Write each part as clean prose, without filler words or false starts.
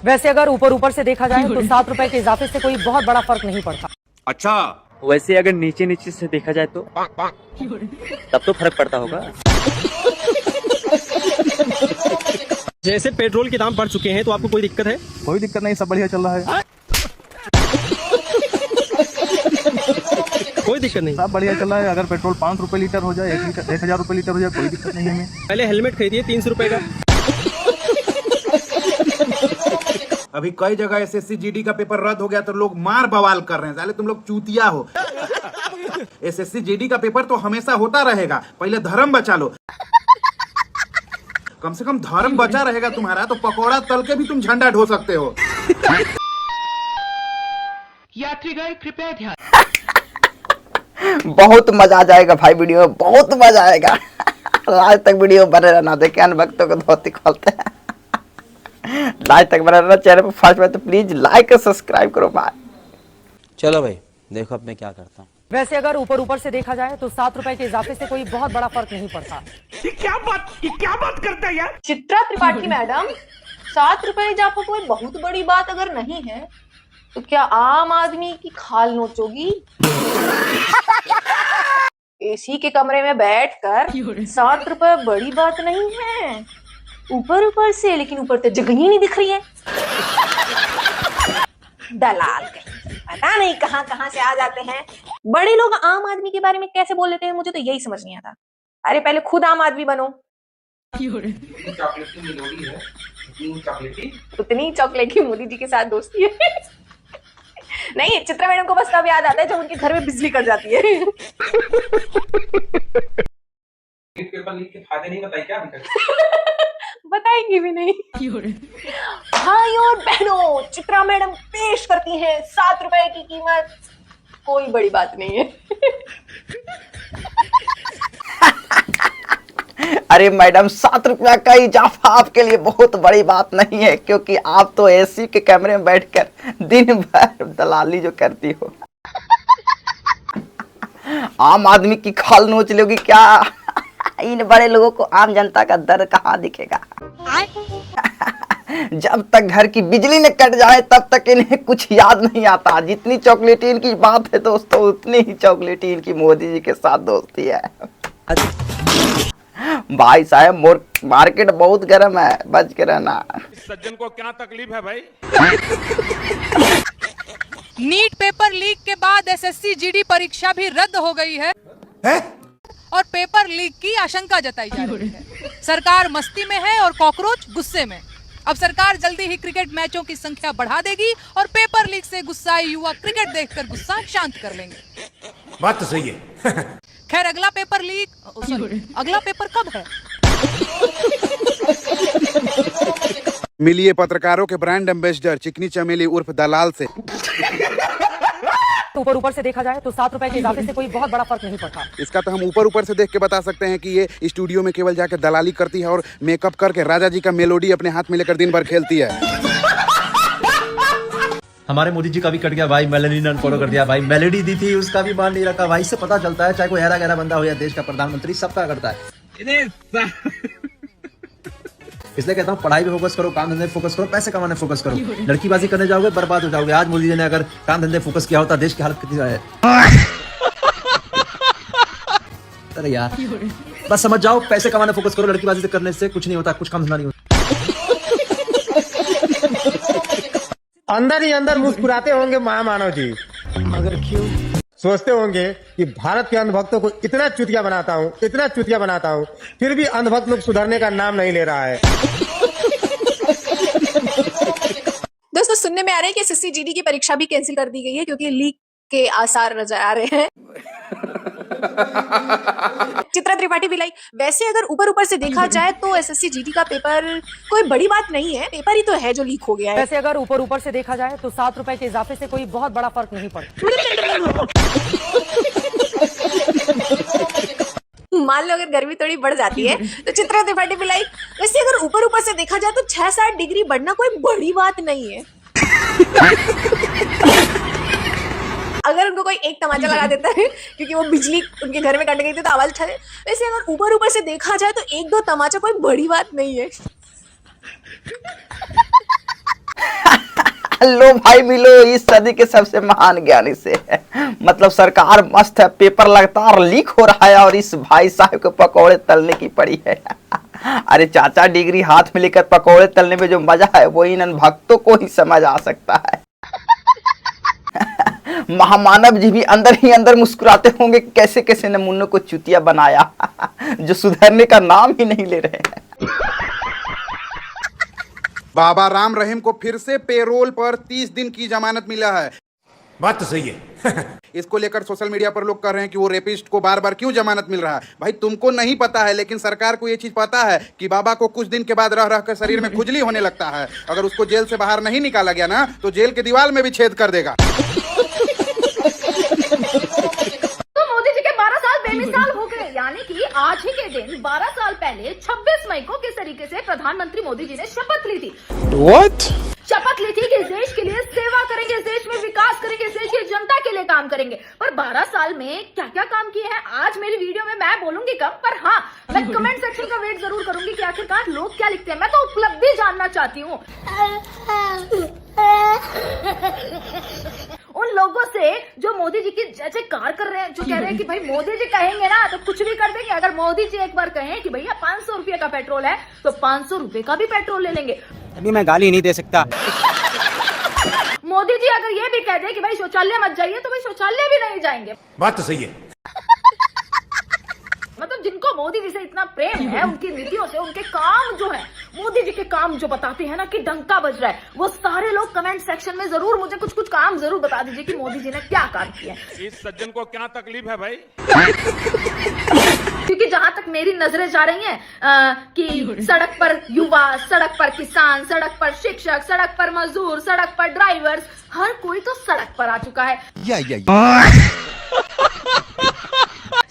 वैसे अगर ऊपर ऊपर से देखा जाए तो 7 रुपए के इजाफे से कोई बहुत बड़ा फर्क नहीं पड़ता। अच्छा, वैसे अगर नीचे नीचे से देखा जाए तो तब तो फर्क पड़ता होगा। जैसे पेट्रोल के दाम बढ़ चुके हैं तो आपको कोई दिक्कत है? कोई दिक्कत नहीं, सब बढ़िया चल रहा है। कोई दिक्कत नहीं, सब बढ़िया चल रहा है। अगर पेट्रोल 5 रुपए लीटर हो जाए, 1000 रुपए लीटर हो जाए, कोई दिक्कत नहीं है हमें। पहले हेलमेट खरीदिए 300 रुपए का। अभी कई जगह एसएससी जीडी का पेपर रद्द हो गया तो लोग मार बवाल कर रहे हैं, साले तुम लोग चूतिया हो। एसएससी जीडी का पेपर तो हमेशा होता रहेगा, पहले धर्म बचा लो। कम से कम धर्म बचा रहेगा तुम्हारा तो पकौड़ा तल के भी तुम झंडा ढो सकते हो। यात्रीगण कृपया ध्यान। बहुत मजा आ जाएगा भाई, वीडियो में बहुत मजा आएगा। लास्ट तक वीडियो बने रहना, देखे अनभक्तों को धोती खोलते हैं। लास्ट तक बने रहना, चैनल पर फर्स्ट में तो प्लीज लाइक और सब्सक्राइब करो भाई। चलो भाई देखो अब मैं क्या करता हूँ। वैसे अगर ऊपर ऊपर से देखा जाए तो 7 रुपए के इजाफे से कोई बहुत बड़ा फर्क नहीं पड़ता। ये क्या बात करता है यार। चित्रा त्रिपाठी मैडम, 7 रुपए इजाफा कोई बहुत बड़ी बात अगर नहीं है तो क्या आम आदमी की खाल नोचोगी? एसी के कमरे में बैठकर 7 रुपए बड़ी बात नहीं है। ऊपर ऊपर से, लेकिन ऊपर तो जगह ही नहीं दिख रही है। दलाल कहीं, पता नहीं कहां कहां से आ जाते हैं। बड़े लोग आम आदमी के बारे में कैसे बोल लेते हैं, मुझे तो यही समझ नहीं आता। अरे पहले खुद आम आदमी बनो। उतनी चॉकलेट की मोदी जी के साथ दोस्ती है। नहीं, चित्रा मैडम को बस तब याद आता है जब उनके घर में बिजली कट जाती है। पेपर लीक के फायदे नहीं बताई क्या? बताएंगी भी नहीं। भाइयों और बहनों, चित्रा मैडम पेश करती हैं 7 रुपए की कीमत कोई बड़ी बात नहीं है। अरे मैडम, 7 रुपया का इजाफा आपके लिए बहुत बड़ी बात नहीं है, क्योंकि आप तो एसी के कमरे में बैठकर दिन भर दलाली जो करती हो। आम आदमी की खाल नोच लोगी क्या? इन बड़े लोगों को आम जनता का दर्द कहाँ दिखेगा? जब तक घर की बिजली न कट जाए तब तक इन्हें कुछ याद नहीं आता। जितनी चॉकलेटी इनकी बात है दोस्तों, उतनी ही चॉकलेटी इनकी मोदी जी के साथ दोस्ती है। भाई साहब, मार्केट बहुत गर्म है, बच के रहना। सज्जन को क्या तकलीफ है भाई? नीट पेपर लीक के बाद एसएससी जीडी परीक्षा भी रद्द हो गई है और पेपर लीक की आशंका जताई जा रही है। सरकार मस्ती में है और कॉकरोच गुस्से में। अब सरकार जल्दी ही क्रिकेट मैचों की संख्या बढ़ा देगी और पेपर लीक से गुस्साए युवा क्रिकेट देखकर गुस्सा शांत कर लेंगे। बात तो सही है। खैर, अगला पेपर लीक, अगला पेपर कब है? मिलिए पत्रकारों के ब्रांड एम्बेसडर चिकनी चमेली उर्फ दलाल से। ऊपर ऊपर से देखा जाए तो 7 रुपए के इजाफे से कोई बहुत बड़ा फर्क नहीं पड़ता। इसका तो हम ऊपर ऊपर से देख के बता सकते हैं कि ये स्टूडियो में केवल जाकर दलाली करती है और मेकअप करके राजा जी का मेलोडी अपने हाथ में लेकर दिन भर खेलती है। हमारे मोदी जी का भी कट गया भाई, मेलोडी ने अनफॉलो कर दिया भाई। मेलोडी दी थी उसका भी मान नहीं रखा भाई। इससे पता चलता है चाहे कोई हैरा गहरा बंदा हो या देश का प्रधानमंत्री, सबका करता है। इसलिए कहता हूँ पढ़ाई पे फोकस करो, काम धंधे फोकस करो, पैसे कमाने फोकस करो। लड़कीबाजी करने जाओगे बर्बाद हो जाओगे। आज मोदी जी ने अगर काम धंधे फोकस किया होता देश की हालत कितनी है। अरे यार, बस समझ जाओ, पैसे कमाने फोकस करो, लड़कीबाजी करने से कुछ नहीं होता, कुछ काम धंधा नहीं होता। अंदर ही अंदर मुस्कुराते होंगे महामानव जी, मगर क्यों? सोचते होंगे कि भारत के अंधभक्तों को इतना चुतिया बनाता हूँ, फिर भी अंधभक्त लोग सुधरने का नाम नहीं ले रहा है। दोस्तों, सुनने में आ रहा है कि एसएससी जीडी की परीक्षा भी कैंसिल कर दी गई है क्योंकि लीक के आसार नजर आ रहे हैं। चित्रा त्रिपाठी भी लाइक, वैसे अगर ऊपर ऊपर से देखा जाए तो एसएससी जीडी का पेपर कोई बड़ी बात नहीं है, पेपर ही तो है जो लीक हो गया है। वैसे अगर ऊपर ऊपर से देखा जाए तो 7 रुपए के इजाफे से कोई बहुत बड़ा फर्क नहीं पड़ता। मान लो अगर गर्मी थोड़ी बढ़ जाती है तो चित्रा त्रिपाठी भी लाइक, वैसे अगर ऊपर ऊपर से देखा जाए तो 6-7 डिग्री बढ़ना कोई बड़ी बात नहीं है। अगर उनको कोई एक तमाचा लगा देता है क्योंकि वो बिजली उनके घर में कट गई थी तो आवाज उठा दे, वैसे अगर ऊपर ऊपर से देखा जाए तो 1-2 तमाचा कोई बड़ी बात नहीं है। लो भाई मिलो इस सदी के सबसे महान ज्ञानी से। मतलब सरकार मस्त है, पेपर लगातार लीक हो रहा है और इस भाई साहब को पकौड़े तलने की पड़ी है। अरे चाचा, डिग्री हाथ में लेकर पकौड़े तलने में जो मजा है वो इन भक्तों को ही समझ आ सकता है। महामानव जी भी अंदर ही अंदर मुस्कुराते होंगे, कैसे कैसे नमूनों को चुतिया बनाया जो सुधरने का नाम ही नहीं ले रहे हैं। बाबा राम रहीम को फिर से पेरोल पर 30 दिन की जमानत मिला है। बात तो सही है। इसको लेकर सोशल मीडिया पर लोग कह रहे हैं कि वो रेपिस्ट को बार बार क्यों जमानत मिल रहा है। भाई तुमको नहीं पता है, लेकिन सरकार को ये चीज पता है कि बाबा को कुछ दिन के बाद रह रहकर शरीर में खुजली होने लगता है। अगर उसको जेल से बाहर नहीं निकाला गया ना तो जेल के दीवार में भी छेद कर देगा। तो मोदी जी के 12 साल बेमिसाल हो गए, यानी कि आज ही के दिन 12 साल पहले 26 मई को किस तरीके से प्रधानमंत्री मोदी जी ने शपथ ली थी। शपथ ली थी कि इस देश के लिए सेवा करेंगे, इस देश में विकास करेंगे, इस देश की जनता के लिए काम करेंगे। पर 12 साल में क्या क्या काम किए हैं आज मेरी वीडियो में मैं बोलूंगी कम, पर हाँ मैं कमेंट सेक्शन का वेट जरूर करूंगी कि आखिरकार लोग क्या लिखते हैं। मैं तो उपलब्धि जानना चाहती हूँ उन लोगों से जो मोदी जी की जय जयकार कर रहे हैं, जो कह रहे हैं कि भाई मोदी जी कहेंगे ना तो कुछ भी कर देंगे। अगर मोदी जी एक बार कहें कि भैया 500 रुपये का पेट्रोल है तो 500 रुपये का भी पेट्रोल ले लेंगे। अभी मैं गाली नहीं दे सकता। मोदी जी अगर ये भी कह दे कि भाई शौचालय मत जाइए तो भाई शौचालय भी नहीं जाएंगे। बात तो सही है। मतलब जिनको मोदी जी से इतना प्रेम है, उनकी नीतियों से, उनके काम जो है, मोदी जी के काम जो बताते हैं ना कि डंका बज रहा है, वो सारे लोग कमेंट सेक्शन में जरूर मुझे कुछ कुछ काम जरूर बता दीजिए कि मोदी जी ने क्या काम किया। इस सज्जन को क्या तकलीफ है भाई? क्योंकि जहां तक मेरी नजरें जा रही हैं कि सड़क पर युवा, सड़क पर किसान, सड़क पर शिक्षक, सड़क पर मजदूर, सड़क पर ड्राइवर्स, हर कोई तो सड़क पर आ चुका है।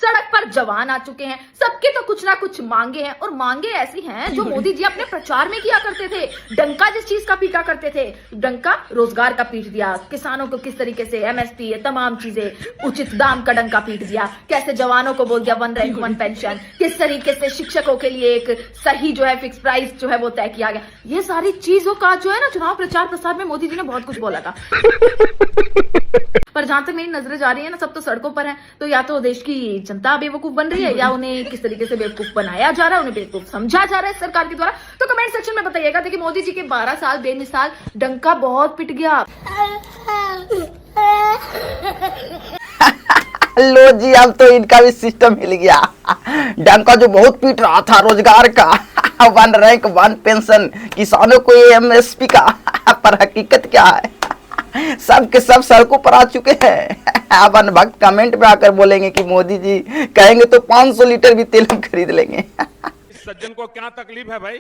सड़क पर जवान आ चुके हैं, सबके तो कुछ ना कुछ मांगे हैं, और मांगे ऐसी हैं जो मोदी जी अपने प्रचार में किया करते थे। डंका जिस चीज का पीटा करते थे, डंका रोजगार का पीट दिया, किसानों को किस तरीके से एमएसपी, तमाम चीजें उचित दाम का डंका पीट दिया, कैसे जवानों को बोल दिया 1 रैंक 1 पेंशन, किस तरीके से शिक्षकों के लिए एक सही जो है फिक्स प्राइस जो है वो तय किया गया। ये सारी चीजों का जो है ना चुनाव प्रचार प्रसार में मोदी जी ने बहुत कुछ बोला था। पर जहां तक मेरी नजरें जा रही है ना, सब तो सड़कों पर है। तो या तो देश की जनता बेवकूफ बन रही है या उन्हें किस तरीके से बेवकूफ बनाया जा रहा है, उन्हें बेवकूफ समझा जा रहा है सरकार के द्वारा। तो कमेंट सेक्शन में बताइएगा। देखिए मोदी जी के 12 साल बेमिसाल डंका बहुत पिट गया। लो जी, अब तो इनका भी सिस्टम हिल गया। डंका जो बहुत पीट रहा था रोजगार का, 1 रैंक 1 पेंशन, किसानों को एमएसपी का, पर हकीकत क्या है, सब के सब सड़कों पर आ चुके हैं। अब अनभक्त कमेंट में आकर बोलेंगे कि मोदी जी कहेंगे तो 500 लीटर भी तेल हम खरीद लेंगे। इस सज्जन को क्या तकलीफ है भाई?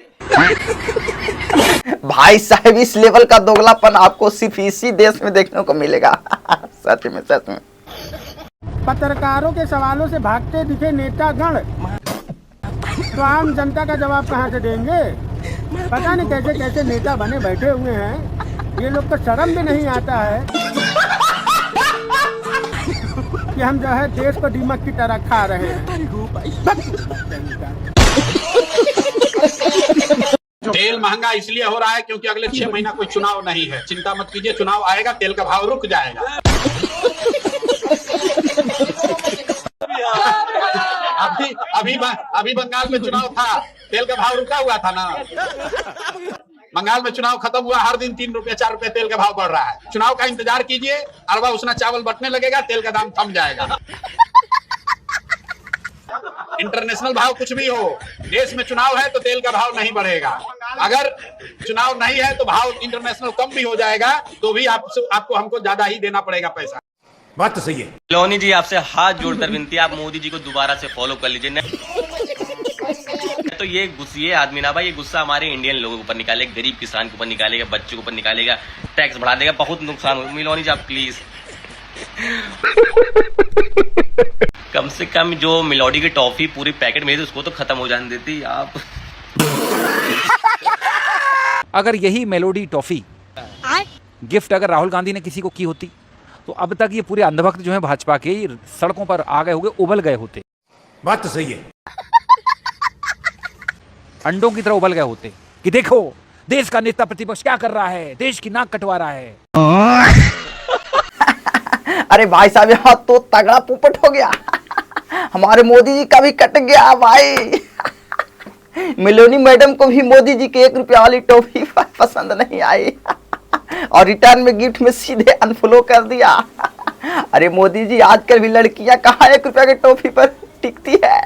भाई साहब, इस लेवल का दोगलापन आपको सिर्फ इसी देश में देखने को मिलेगा। सच में सच में। पत्रकारों के सवालों से भागते दिखे नेतागण तो आम जनता का जवाब कहाँ से देंगे? पता नहीं कैसे कैसे नेता बने बैठे हुए हैं। ये लोग को शर्म भी नहीं आता है कि हम जो है देश को दीमक की तरह खा रहे हैं। तेल महंगा इसलिए हो रहा है क्योंकि अगले 6 महीना कोई चुनाव नहीं है। चिंता मत कीजिए, चुनाव आएगा, तेल का भाव रुक जाएगा। अभी बंगाल में चुनाव था, तेल का भाव रुका हुआ था ना। बंगाल में चुनाव खत्म हुआ, हर दिन 3 रुपए 4 रुपए तेल का भाव बढ़ रहा है। चुनाव का इंतजार कीजिए, अरबा उसना चावल बटने लगेगा, तेल का दाम थम जाएगा। इंटरनेशनल भाव कुछ भी हो, देश में चुनाव है तो तेल का भाव नहीं बढ़ेगा। अगर चुनाव नहीं है तो भाव इंटरनेशनल कम भी हो जाएगा, तो भी आपको हमको ज्यादा ही देना पड़ेगा पैसा। बात तो सही है। लोनी जी, आपसे हाथ जोड़कर विनती है, आप मोदी जी को दोबारा से फॉलो कर लीजिए। तो ये गुस्से आदमी ना भाई, ये गुस्सा हमारे इंडियन लोगों के ऊपर निकालेगा, गरीब किसान के ऊपर निकालेगा, बच्चों के ऊपर निकालेगा, टैक्स बढ़ा देगा, बहुत नुकसान होगा। मिलोनी जी आप प्लीज कम से कम जो मिलोडी की टॉफी पूरी पैकेट में थी उसको तो खत्म हो जाने देती आप। अगर यही मेलोडी टॉफी गिफ्ट अगर राहुल गांधी ने किसी को की होती तो अब तक ये पूरे अंधभक्त जो है भाजपा के सड़कों पर आ गए होंगे, उबल गए होते। बात तो सही है। अंडों की तरह उबल गए होते कि देखो देश का नेता प्रतिपक्ष क्या कर रहा है, देश की नाक कटवा रहा है। अरे भाई साहब यहाँ तो तगड़ा पोपट हो गया। हमारे मोदी जी का भी कट गया भाई। मेलोनी मैडम को भी मोदी जी के 1 रुपया वाली टॉफी पसंद नहीं आई और रिटर्न में गिफ्ट में सीधे अनफॉलो कर दिया। अरे मोदी जी आजकल भी लड़कियां कहाँ 1 रुपया के टॉफी पर टिकती है।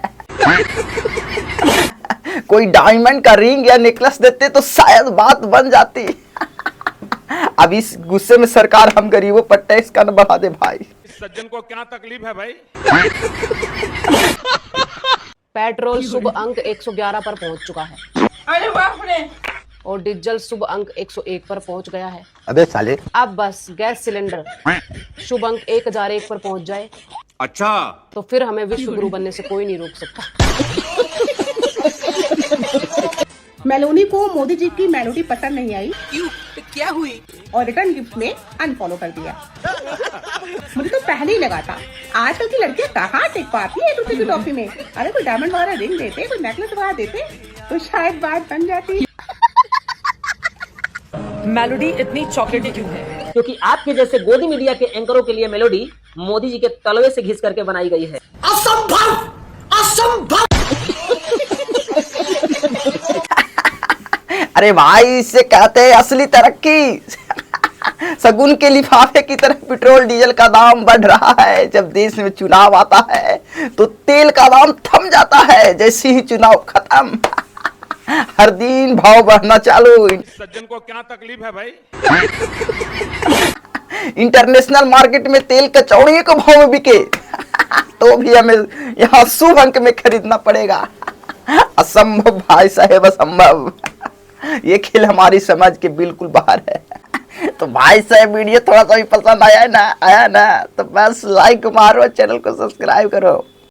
कोई डायमंड का रिंग या नेकलेस देते तो शायद बात बन जाती। अब इस गुस्से में सरकार हम गरीबों पर टैक्स का न बढ़ा दे भाई। इस सज्जन को क्या तकलीफ है भाई? पेट्रोल शुभ अंक 111 पर पहुंच चुका है। अरे बाप रे। और डीजल शुभ अंक 101 पर पहुंच गया है। अबे साले, अब बस गैस सिलेंडर शुभ अंक 1001 पर पहुंच जाए, अच्छा, तो फिर हमें विश्व गुरु बनने से कोई नहीं रोक सकता। मेलोनी को मोदी जी की मेलोडी पसंद नहीं आई। क्यों? क्या हुई? और रिटर्न गिफ्ट में अनफॉलो कर दिया। मुझे तो पहले ही लगा था आजकल की लड़कियां कहाँ टिक पाती है 1 रुपए की टॉफी में। अरे कोई डायमंड वाला रिंग देते, कोई नेकलेस वगैरह देते तो शायद बात बन जाती। मेलोडी इतनी चॉकलेटी क्यों है? क्योंकि आपके जैसे गोदी मीडिया के एंकरों के लिए मेलोडी मोदी जी के तलवे से घिस करके बनाई गई है। असंभव, असंभव। अरे भाई इससे कहते हैं असली तरक्की। सगुन के लिफाफे की तरह पेट्रोल डीजल का दाम बढ़ रहा है। जब देश में चुनाव आता है तो तेल का दाम थम जाता है। जैसे ही चुनाव खत्म हर दिन भाव बढ़ना चालू। सज्जन को क्या तकलीफ है भाई? इंटरनेशनल मार्केट में तेल कचौड़ी को भाव में बिके तो भी हमें यहाँ शुभ अंक में खरीदना पड़ेगा। असंभव भाई साहब, असंभव। ये खेल हमारी समझ के बिल्कुल बाहर है। तो भाई साहब वीडियो थोड़ा सा भी पसंद आया ना तो बस लाइक मारो, चैनल को सब्सक्राइब करो।